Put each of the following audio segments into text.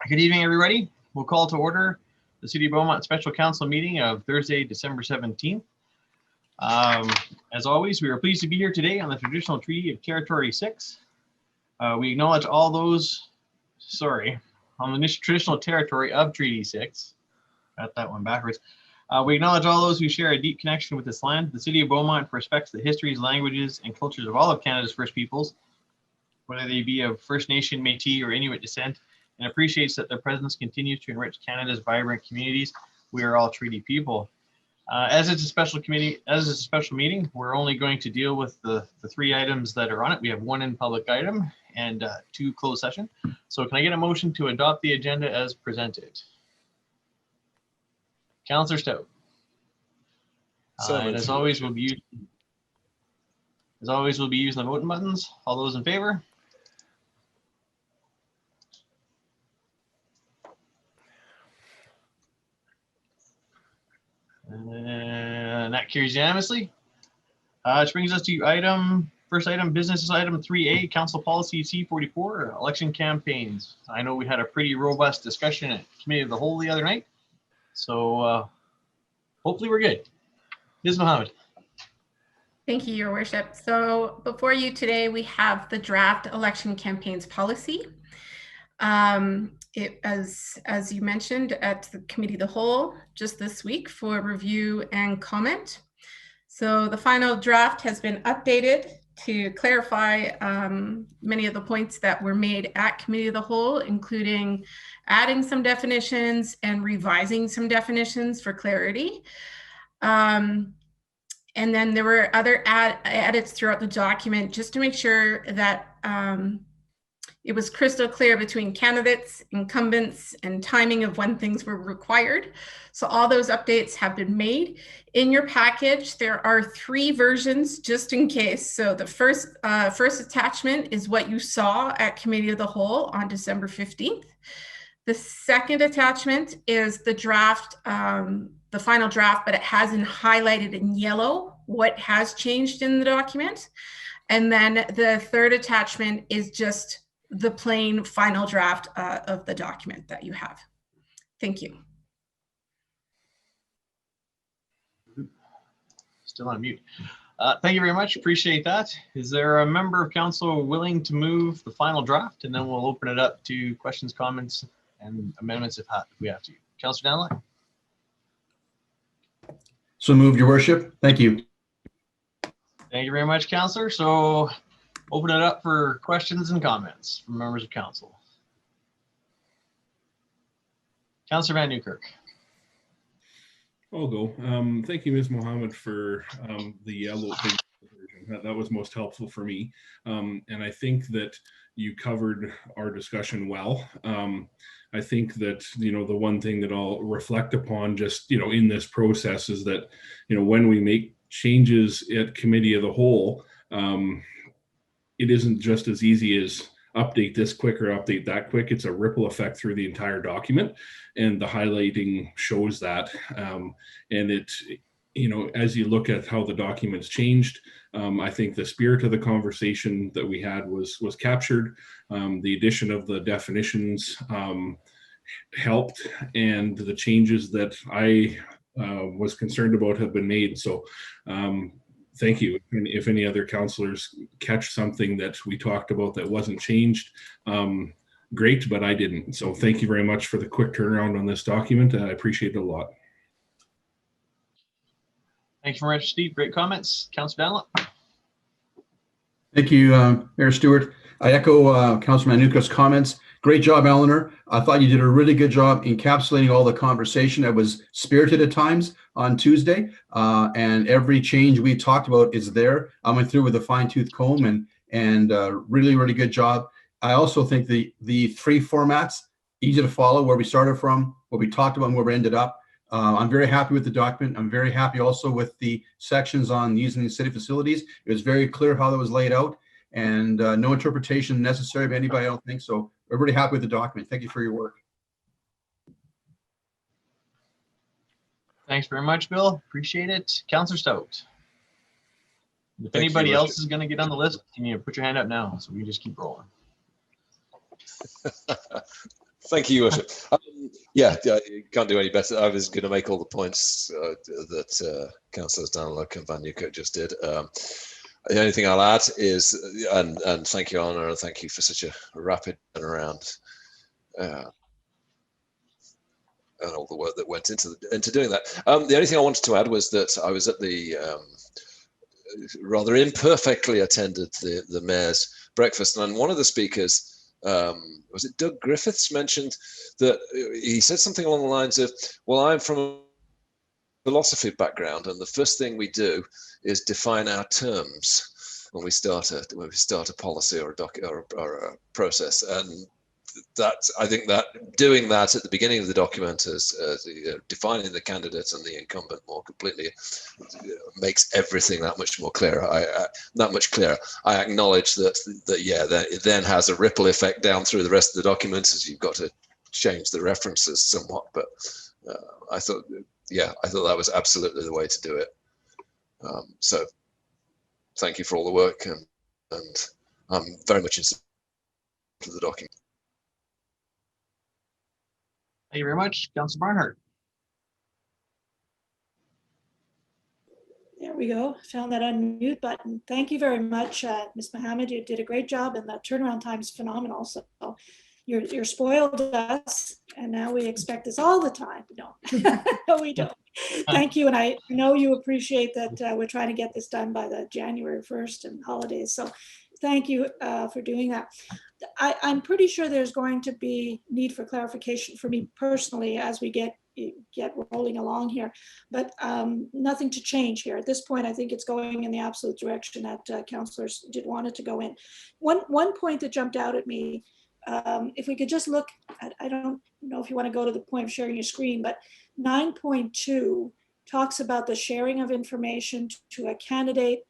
Good evening, everybody. We'll call to order the City of Beaumont Special Council meeting of Thursday, December 17th. As always, we are pleased to be here today on the traditional Treaty of Territory 6. We acknowledge all those, on the traditional territory of Treaty 6. Got that one backwards. We acknowledge all those who share a deep connection with this land. The City of Beaumont respects the histories, languages, and cultures of all of Canada's First Peoples, whether they be of First Nation, Métis, or Inuit descent, and appreciates that their presence continues to enrich Canada's vibrant communities. We are all treaty people. As it's a special meeting, we're only going to deal with the 3 items that are on it. We have 1 in public item and 2 closed session. So can I get a motion to adopt the agenda as presented? Councillor Stout. And as always, we'll be using the voting buttons. All those in favor? And that carries unanimously. Which brings us to first item, business item 3A, Council Policy C44, election campaigns. I know we had a pretty robust discussion at Committee of the Whole the other night, so hopefully we're good. Ms. Mohammed. Thank you, Your Worship. So before you today, we have the draft election campaigns policy. As you mentioned at the Committee of the Whole just this week for review and comment. So the final draft has been updated to clarify many of the points that were made at Committee of the Whole, including adding some definitions and revising some definitions for clarity. And then there were other edits throughout the document just to make sure that it was crystal clear between candidates, incumbents, and timing of when things were required. So all those updates have been made. In your package, there are 3 versions just in case. So the first attachment is what you saw at Committee of the Whole on December 15th. The second attachment is the draft, the final draft, but it hasn't highlighted in yellow what has changed in the document. And then the third attachment is just the plain final draft of the document that you have. Thank you. Still on mute. Thank you very much. Appreciate that. Is there a member of council willing to move the final draft? And then we'll open it up to questions, comments, and amendments if we have to. Councillor Danelot. So moved, Your Worship. Thank you. Thank you very much, Councillor. So open it up for questions and comments from members of council. Councillor Van Newkirk. I'll go. Thank you, Ms. Mohammed, for the yellow version. That was most helpful for me. And I think that you covered our discussion well. I think that, the one thing that I'll reflect upon just, in this process is that, when we make changes at Committee of the Whole, it isn't just as easy as update this quick or update that quick. It's a ripple effect through the entire document, and the highlighting shows that. And it, as you look at how the document's changed, I think the spirit of the conversation that we had was captured. The addition of the definitions helped, and the changes that I was concerned about have been made. So thank you. And if any other councillors catch something that we talked about that wasn't changed, great, but I didn't. So thank you very much for the quick turnaround on this document. I appreciate it a lot. Thank you very much, Steve. Great comments. Councillor Danelot. Thank you, Mayor Stewart. I echo Councillor Manuka's comments. Great job, Eleanor. I thought you did a really good job encapsulating all the conversation that was spirited at times on Tuesday. And every change we talked about is there. I went through with a fine-tooth comb and really, really good job. I also think the 3 formats, easy to follow, where we started from, what we talked about, and where we ended up. I'm very happy with the document. I'm very happy also with the sections on using the city facilities. It was very clear how that was laid out, and no interpretation necessary by anybody, I don't think. So we're really happy with the document. Thank you for your work. Thanks very much, Bill. Appreciate it. Councillor Stout. If anybody else is going to get on the list, can you put your hand up now so we can just keep rolling? Thank you, Your Worship. Yeah, you can't do any better. I was going to make all the points that Councillors Daniluk and Van Nieuwkerk just did. The only thing I'll add is, and thank you, Honor, and thank you for such a rapid turnaround and all the work that went into doing that. The only thing I wanted to add was that I was at the rather imperfectly attended the mayor's breakfast, and one of the speakers, was it Doug Griffiths, mentioned that he said something along the lines of, well, I'm from a philosophy background, and the first thing we do is define our terms when we start a policy or a process. And I think that doing that at the beginning of the document as defining the candidate and the incumbent more completely makes everything that much more clearer. I acknowledge that it then has a ripple effect down through the rest of the document as you've got to change the references somewhat. But I thought that was absolutely the way to do it. So thank you for all the work, and I'm very much in support of the document. Thank you very much, Councillor Barnhart. There we go. Found that unmute button. Thank you very much, Ms. Mohammed. You did a great job, and the turnaround time is phenomenal. So you're spoiled us, and now we expect this all the time. No, no, we don't. Thank you, and I know you appreciate that we're trying to get this done by the January 1st and holidays. So thank you for doing that. I'm pretty sure there's going to be need for clarification for me personally as we get rolling along here, but nothing to change here. At this point, I think it's going in the absolute direction that councillors did want it to go in. One point that jumped out at me, if we could just look at, I don't know if you want to go to the point of sharing your screen, but 9.2 talks about the sharing of information to a candidate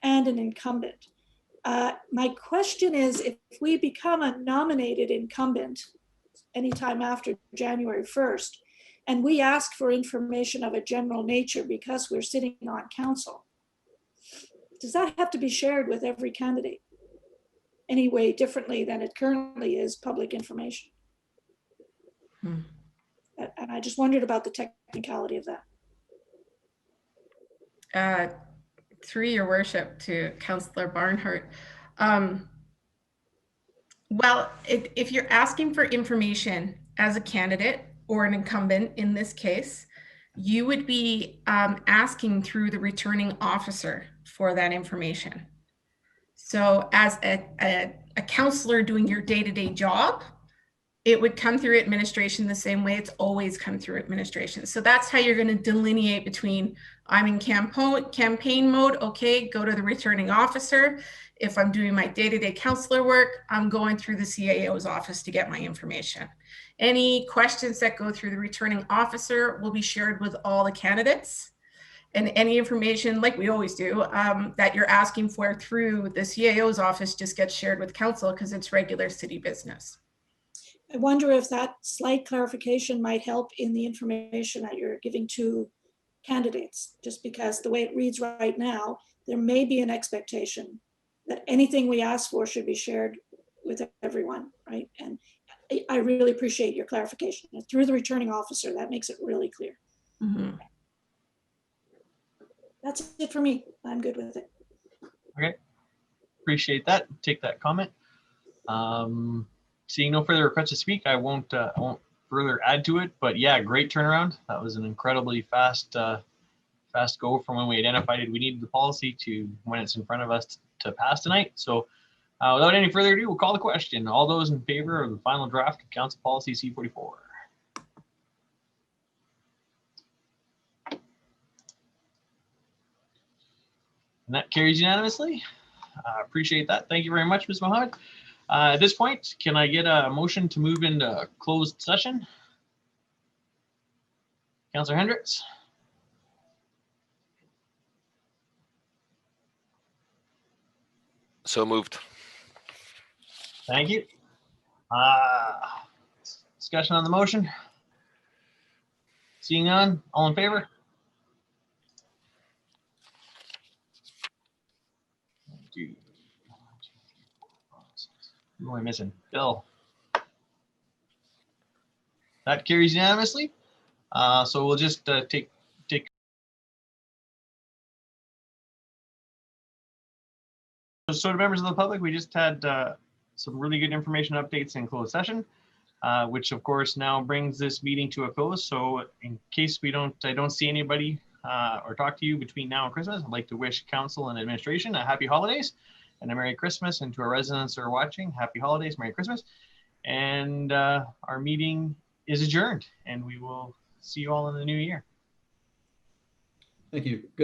and an incumbent. My question is, if we become a nominated incumbent anytime after January 1st, and we ask for information of a general nature because we're sitting on council, does that have to be shared with every candidate any way differently than it currently is public information? And I just wondered about the technicality of that. Through your worship to Councillor Barnhart. Well, if you're asking for information as a candidate or an incumbent in this case, you would be asking through the returning officer for that information. So as a councillor doing your day-to-day job, it would come through administration the same way it's always come through administration. So that's how you're going to delineate between I'm in campaign mode, okay, go to the returning officer. If I'm doing my day-to-day councillor work, I'm going through the CAO's office to get my information. Any questions that go through the returning officer will be shared with all the candidates. And any information, like we always do, that you're asking for through the CAO's office just gets shared with council because it's regular city business. I wonder if that slight clarification might help in the information that you're giving to candidates, just because the way it reads right now, there may be an expectation that anything we ask for should be shared with everyone, right? And I really appreciate your clarification. And through the returning officer, that makes it really clear. Mm-hmm. That's it for me. I'm good with it. Okay, appreciate that. Take that comment. Seeing no further requests to speak, I won't further add to it. But yeah, great turnaround. That was an incredibly fast go from when we identified it. We needed the policy to when it's in front of us to pass tonight. So without any further ado, we'll call the question. All those in favor of the final draft of Council Policy C44? And that carries unanimously. Appreciate that. Thank you very much, Ms. Mohammed. At this point, can I get a motion to move into closed session? Councillor Hendricks. So moved. Thank you. Discussion on the motion. Seeing none, all in favor? Who am I missing? Bill. That carries unanimously. So we'll just take. So to members of the public, we just had some really good information updates in closed session, which of course now brings this meeting to a close. So in case I don't see anybody or talk to you between now and Christmas, I'd like to wish council and administration a happy holidays and a Merry Christmas, and to our residents who are watching, happy holidays, Merry Christmas. And our meeting is adjourned, and we will see you all in the new year. Thank you. Good night.